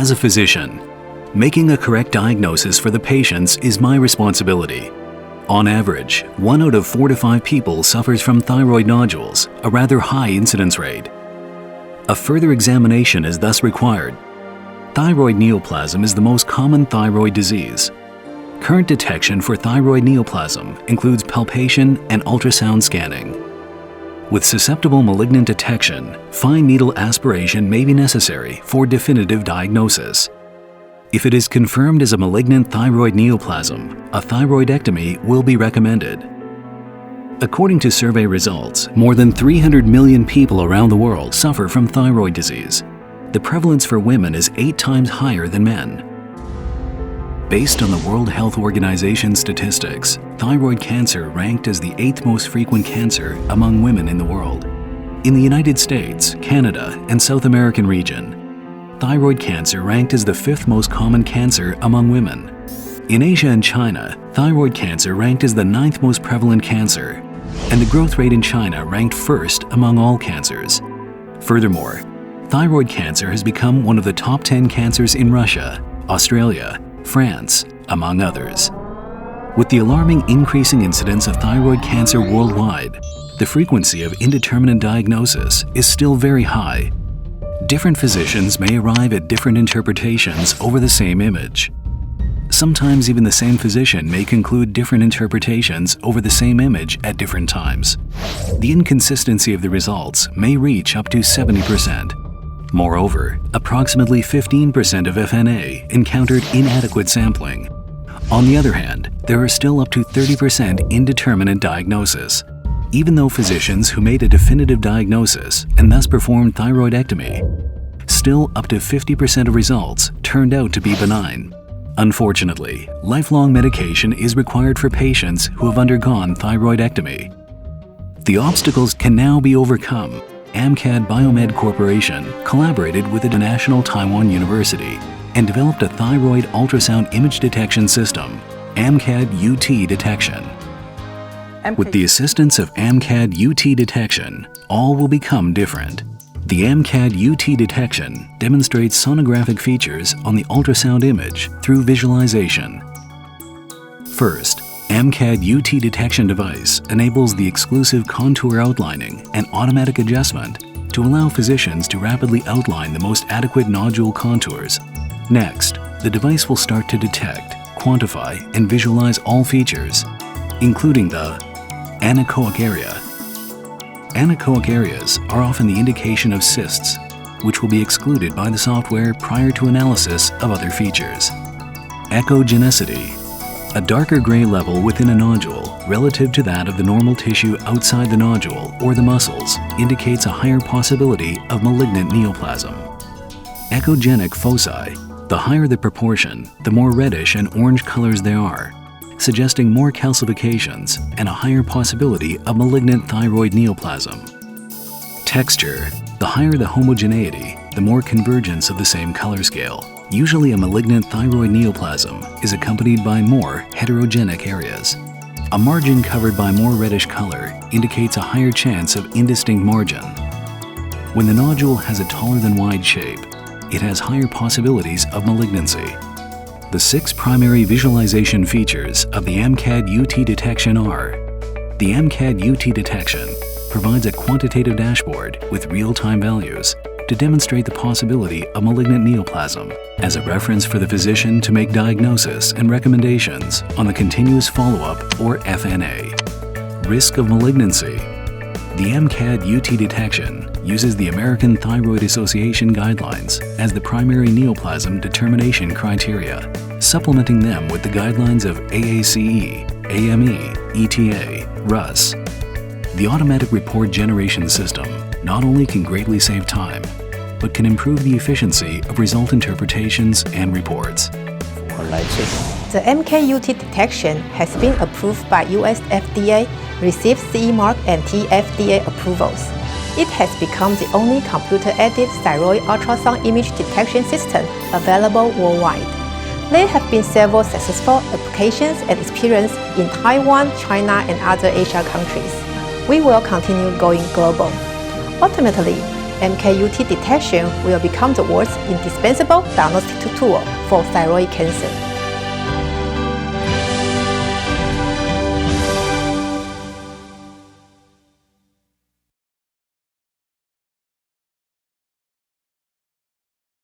As a physician, making a correct diagnosis for the patients is my responsibility. On average, 1 out of 4 to 5 people suffers from thyroid nodules, a rather high incidence rate. A further examination is thus required. Thyroid neoplasm is the most common thyroid disease. Current detection for thyroid neoplasm includes palpation and ultrasound scanning. With susceptible malignant detection, fine needle aspiration may be necessary for definitive diagnosis. If it is confirmed as a malignant thyroid neoplasm, a thyroidectomy will be recommended. According to survey results, more than 300 million people around the world suffer from thyroid disease. The prevalence for women is 8 times higher than men. Based on the World Health Organization statistics, thyroid cancer ranked as the 8th most frequent cancer among women in the world. In the United States, Canada, and South American region, thyroid cancer ranked as the 5th most common cancer among women. In Asia and China, thyroid cancer ranked as the 9th most prevalent cancer, and the growth rate in China ranked 1st among all cancers. Furthermore, thyroid cancer has become one of the top 10 cancers in Russia, Australia, France, among others. With the alarming increasing incidence of thyroid cancer worldwide, the frequency of indeterminate diagnosis is still very high. Different physicians may arrive at different interpretations over the same image. Sometimes even the same physician may conclude different interpretations over the same image at different times. The inconsistency of the results may reach up to 70%. Moreover, approximately 15% of FNA encountered inadequate sampling. On the other hand, there are still up to 30% indeterminate diagnosis. Even though physicians who made a definitive diagnosis and thus performed thyroidectomy, still up to 50% of results turned out to be benign. Unfortunately, lifelong medication is required for patients who have undergone thyroidectomy. The obstacles can now be overcome. AmCAD Biomed Corporation collaborated with the National Taiwan University and developed a thyroid ultrasound image detection system, AmCAD-UT detection. With the assistance of AmCAD-UT detection, all will become different. The AmCAD-UT detection demonstrates sonographic features on the ultrasound image through visualization. First, AmCAD-UT detection device enables the exclusive contour outlining and automatic adjustment to allow physicians to rapidly outline the most adequate nodule contours. Next, the device will start to detect, quantify, and visualize all features, including the anechoic area. Anechoic areas are often the indication of cysts, which will be excluded by the software prior to analysis of other features. Echogenicity, a darker gray level within a nodule relative to that of the normal tissue outside the nodule or the muscles, indicates a higher possibility of malignant neoplasm. Echogenic foci, the higher the proportion, the more reddish and orange colors there are, suggesting more calcifications and a higher possibility of malignant thyroid neoplasm. Texture, the higher the homogeneity, the more convergence of the same color scale. Usually a malignant thyroid neoplasm is accompanied by more heterogenic areas. A margin covered by more reddish color indicates a higher chance of indistinct margin. When the nodule has a taller than wide shape, it has higher possibilities of malignancy. The 6 primary visualization features of the AmCAD-UT detection are: the AmCAD-UT detection provides a quantitative dashboard with real-time values to demonstrate the possibility of malignant neoplasm as a reference for the physician to make diagnosis and recommendations on the continuous follow-up or FNA. Risk of malignancy. The AmCAD-UT detection uses the American Thyroid Association guidelines as the primary neoplasm determination criteria, supplementing them with the guidelines of AACE, AME, ETA, RUS. The automatic report generation system not only can greatly save time, but can improve the efficiency of result interpretations and reports. The AmCAD-UT detection has been approved by US FDA, received CE mark and TFDA approvals. It has become the only computer-aided thyroid ultrasound image detection system available worldwide. There have been several successful applications and experience in Taiwan, China, and other Asia countries. We will continue going global. Ultimately, AmCAD-UT detection will become the world's indispensable diagnostic tool for thyroid cancer.